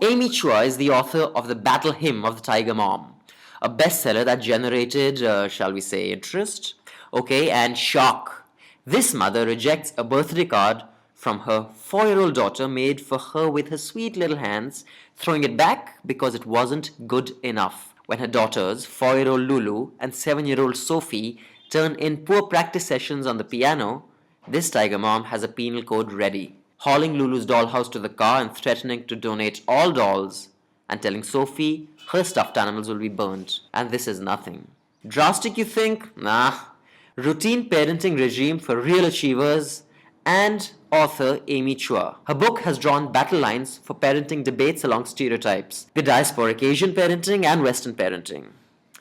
Amy Chua is the author of The Battle Hymn of the Tiger Mom, a bestseller that generated, shall we say, interest, okay, and shock. This mother rejects a birthday card from her 4-year-old daughter made for her with her sweet little hands, throwing it back because it wasn't good enough. When her daughters, 4-year-old Lulu and 7-year-old Sophie, turn in poor practice sessions on the piano, this tiger mom has a penal code ready, hauling Lulu's dollhouse to the car and threatening to donate all dolls, and telling Sophie her stuffed animals will be burnt. And this is nothing. Drastic, you think? Nah. Routine parenting regime for real achievers, and author Amy Chua. Her book has drawn battle lines for parenting debates along stereotypes, the diasporic Asian parenting and Western parenting.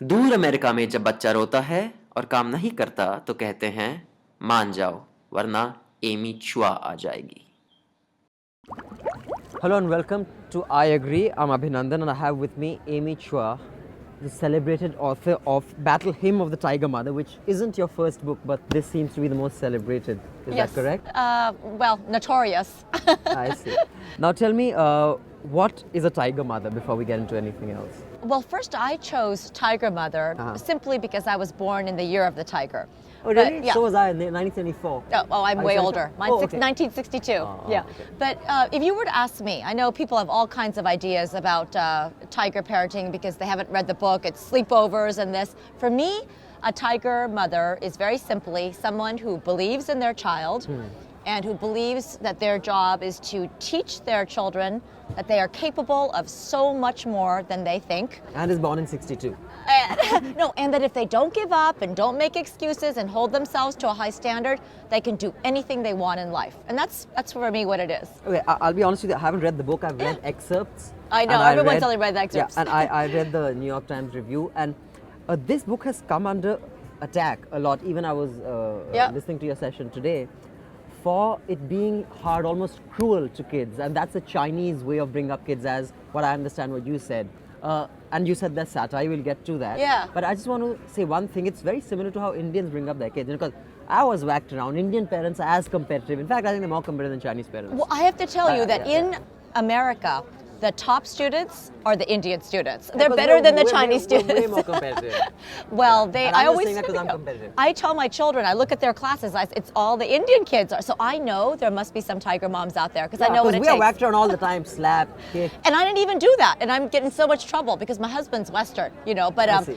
दूर America में जब बच्चा रोता है और काम नहीं करता तो कहते हैं मान जाओ वरना एमी चुआ आ जाएगी. Hello and welcome to I Agree. I'm Abhinandan and I have with me Amy Chua, the celebrated author of Battle Hymn of the Tiger Mother, which isn't your first book, but this seems to be the most celebrated. Is Yes. that correct? Well, notorious. I see. Now tell me, what is a tiger mother before we get into anything else? Well, first I chose Tiger Mother simply because I was born in the year of the tiger. Oh, really? But, yeah. So was I in 1974. I'm way older. Mine's okay. 1962. okay. But if you were to ask me, I know people have all kinds of ideas about tiger parenting because they haven't read the book. It's sleepovers and this. For me, a tiger mother is very simply someone who believes in their child and who believes that their job is to teach their children that they are capable of so much more than they think. And is born in 62. And that if they don't give up and don't make excuses and hold themselves to a high standard, they can do anything they want in life. And that's for me what it is. Okay, I'll be honest with you, I haven't read the book, I've read excerpts. I know, and everyone's only read the excerpts. Yeah, and I read the New York Times review, and this book has come under attack a lot. Even I was listening to your session today, for it being hard, almost cruel to kids. And that's a Chinese way of bringing up kids, as what I understand what you said. And you said that's satire, we'll get to that. Yeah. But I just want to say one thing, it's very similar to how Indians bring up their kids. Because I was whacked around, Indian parents are as competitive. In fact, I think they're more competitive than Chinese parents. Well, I have to tell you that yeah. in America, the top students are the Indian students. They're better than the Chinese students. We're way more competitive. Well, And I I'm just always saying that 'cause I'm competitive. I tell my children, I look at their classes, it's all the Indian kids. So I know there must be some tiger moms out there because I know what it we are takes. whacked around all the time, slap, kick. And I didn't even do that, and I'm getting so much trouble because my husband's Western, But see.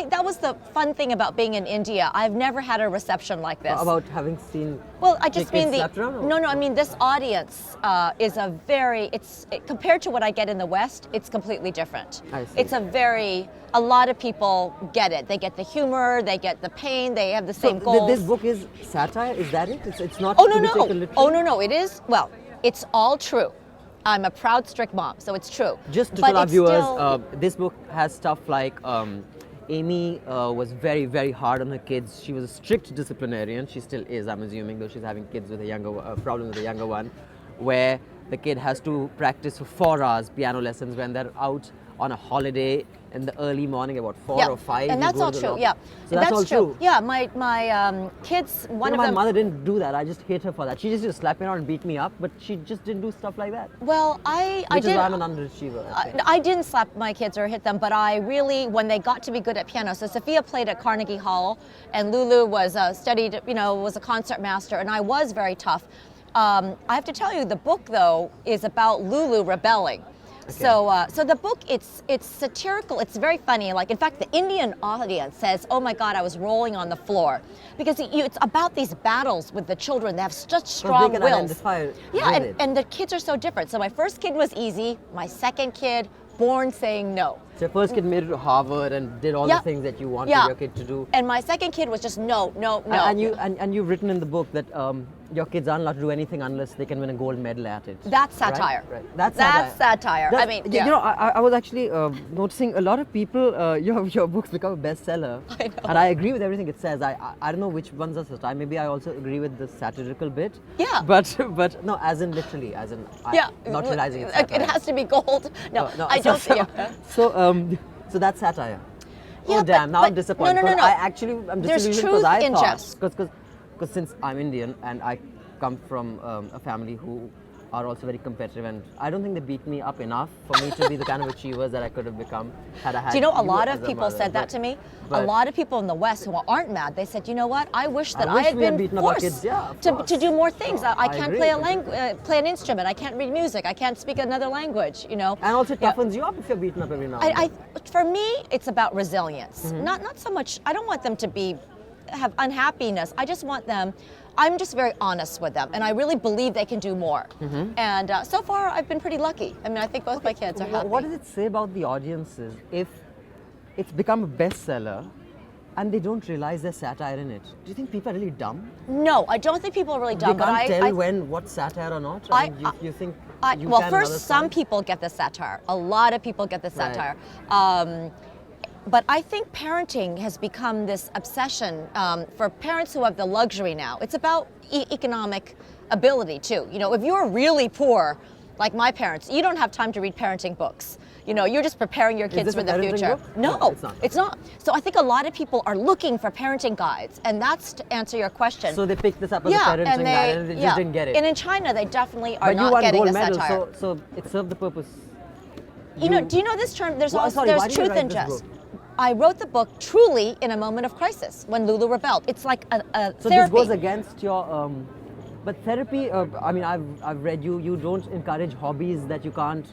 that was the fun thing about being in India. I've never had a reception like this. About having seen. Well, I just kids mean slapped around, or- no. I mean this audience is compared to what I get in the West, it's completely different. I see. A lot of people get it. They get the humor, they get the pain, they have the same So goals. this book is satire, is that it? It's not Oh to be taken no! literally? Oh no! It is. Well, it's all true. I'm a proud, strict mom, so it's true. Just to But tell our it's viewers, still- this book has stuff like Amy was very, very hard on her kids. She was a strict disciplinarian. She still is, I'm assuming, though she's having kids with a younger problem with a younger one, where the kid has to practice for 4 hours piano lessons when they're out on a holiday in the early morning, about 4 or 5. and you that's go all to the true. lo- Yeah, So that's all true. Yeah, my kids. One You know, of my them. mother didn't do that. I just hate her for that. She just used to slap me around and beat me up, but she just didn't do stuff like that. Well, I Which did. is why I'm an underachiever. I think. I didn't slap my kids or hit them, but I really, when they got to be good at piano, so Sophia played at Carnegie Hall, and Lulu was studied, was a concert master, and I was very tough. I have to tell you, the book though is about Lulu rebelling. So the book, it's satirical. It's very funny. Like, in fact, the Indian audience says, "Oh my God, I was rolling on the floor," because it's about these battles with the children. They have such strong they can wills. identify Yeah, with it. and the kids are so different. So my first kid was easy. My second kid, born saying no. So your first kid made it to Harvard and did all Yeah. the things that you wanted Yeah. your kid to do. And my second kid was just no. And you've written in the book that your kids aren't allowed to do anything unless they can win a gold medal at it. That's Right? satire. Right. That's satire. I mean, yeah. You know, I was actually noticing a lot of people. Your books become a bestseller, I know. and I agree with everything it says. I don't know which ones are satire. Maybe I also agree with the satirical bit. Yeah. But no, as in literally, as in Yeah, not realizing it's it satire. has to be gold. No, No, I don't. So, Yeah. so that's satire. Yeah, Oh damn! Now I'm but- disappointed. no. 'cause I'm There's disillusioned truth because I in thought jest. because since I'm Indian and I come from a family who are also very competitive, and I don't think they beat me up enough for me to be the kind of achievers that I could have become had I had. Do you know, a lot as of a people mother. said that to me. A but- lot of people in the West who aren't mad, they said, you know what, I wish that I, wish had we had been beaten up our forced kids. Yeah, of to course. do more things. Sure. I I can't agree. play an instrument, I can't read music, I can't speak another language, you know. And also, it Yeah. toughens you up if you're beaten up every now and then. For me, it's about resilience. Mm-hmm. Not so much. I don't want them to have unhappiness. I just want them. I'm just very honest with them, and I really believe they can do more. Mm-hmm. And so far, I've been pretty lucky. I mean, I think both my kids are happy. What does it say about the audiences if it's become a bestseller and they don't realize there's satire in it? Do you think people are really dumb? No, I don't think people are really dumb. They can't but tell what's satire or not? I mean, you think you well, can first, another some time? people get the satire. A lot of people get the Right. satire. But I think parenting has become this obsession for parents who have the luxury now. It's about economic ability too. You know, if you're really poor, like my parents, you don't have time to read parenting books. You know, you're just preparing your kids this for a the parenting future. book? No, No, it's not. it's not. So I think a lot of people are looking for parenting guides, and that's to answer your question. So they picked this up as yeah, a parenting and guide and they just didn't get it. And in China, they definitely are But you not won getting gold the medal, satire. so it served the purpose. You know, do you know this term? There's Well, also sorry, there's why did you truth write and this jest. book? I wrote the book truly in a moment of crisis when Lulu rebelled. It's like a So therapy. this goes against your. But therapy. I mean, I've read you. You don't encourage hobbies that you can't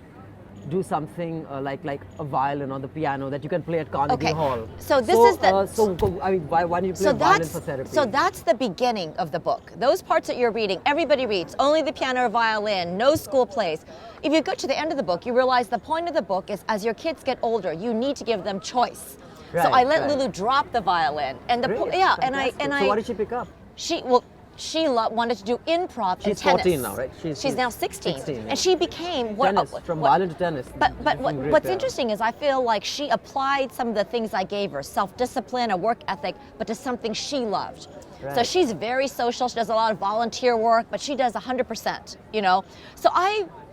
do something like a violin or the piano that you can play at Carnegie Okay. Hall. So this is the- I mean, why don't you play so violin that's for therapy? so that's the beginning of the book. Those parts that you're reading, everybody reads. Only the piano or violin, no school plays. If you go to the end of the book, you realize the point of the book is as your kids get older, you need to give them choice. So Right, I let right. Lulu drop the violin, and Great, yeah, fantastic. So what did she pick up? She wanted to do improv and She's tennis. 14 now, right? She's now 16, 16, yeah. and she became Tennis, from violin to tennis. But Different grade, what's yeah. interesting is I feel like she applied some of the things I gave her, self-discipline, a work ethic, but to something she loved. So Right. she's very social. She does a lot of volunteer work, but she does 100%. You know, so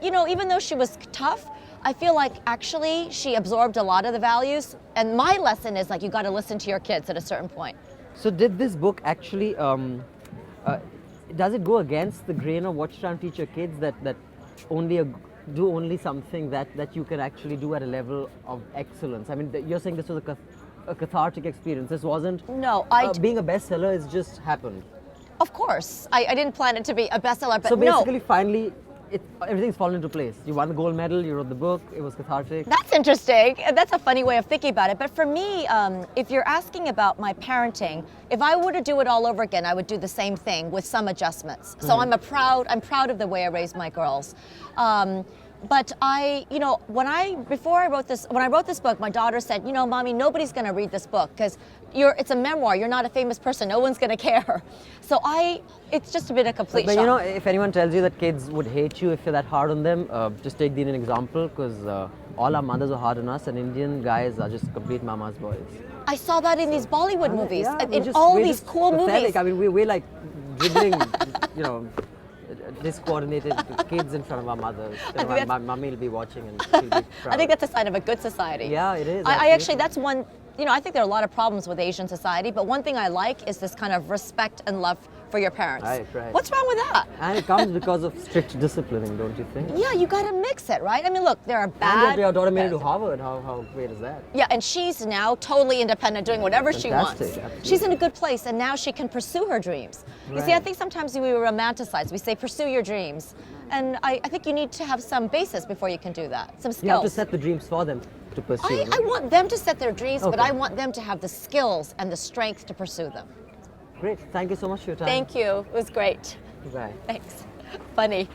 even though she was tough, I feel like actually she absorbed a lot of the values. And my lesson is like you got to listen to your kids at a certain point. So did this book actually, does it go against the grain of what you're trying to teach your kids that do only something that you can actually do at a level of excellence? I mean, you're saying this was a cathartic experience. This wasn't. No, being a bestseller has just happened. Of course, I didn't plan it to be a bestseller, but So no. basically, finally, everything's fallen into place. You won the gold medal. You wrote the book. It was cathartic. That's interesting. That's a funny way of thinking about it. But for me, if you're asking about my parenting, if I were to do it all over again, I would do the same thing with some adjustments. So I'm proud of the way I raised my girls. But when I wrote this book, my daughter said, Mommy, nobody's going to read this book because it's a memoir. You're not a famous person. No one's going to care. So it's just been a complete But shock. if anyone tells you that kids would hate you if you're that hard on them, just take the Indian example, because all our mothers are hard on us, and Indian guys are just complete mama's boys. I saw that in these Bollywood movies, Yeah, in all these cool pathetic. movies. I mean, we're like dribbling, discoordinated kids in front of our mothers. My mummy will be watching and she'll be proud. I think that's a sign of a good society. Yeah, it is, I actually, absolutely. that's one, I think there are a lot of problems with Asian society, but one thing I like is this kind of respect and love for your parents. Right. What's wrong with that? And it comes because of strict disciplining, don't you think? Yeah, you got to mix it, right? I mean, look, there are And bad. your daughter made it to Harvard. How great is that? Yeah, and she's now totally independent, doing whatever she wants. Fantastic, absolutely. She's in a good place, and now she can pursue her dreams. You see, I Right. think sometimes we romanticize. We say, pursue your dreams. And I think you need to have some basis before you can do that, some skills. You have to set the dreams for them to pursue. I want them to set their dreams, but Okay. I want them to have the skills and the strength to pursue them. Great. Thank you so much for your time. Thank you. It was great. Bye. Thanks. Funny.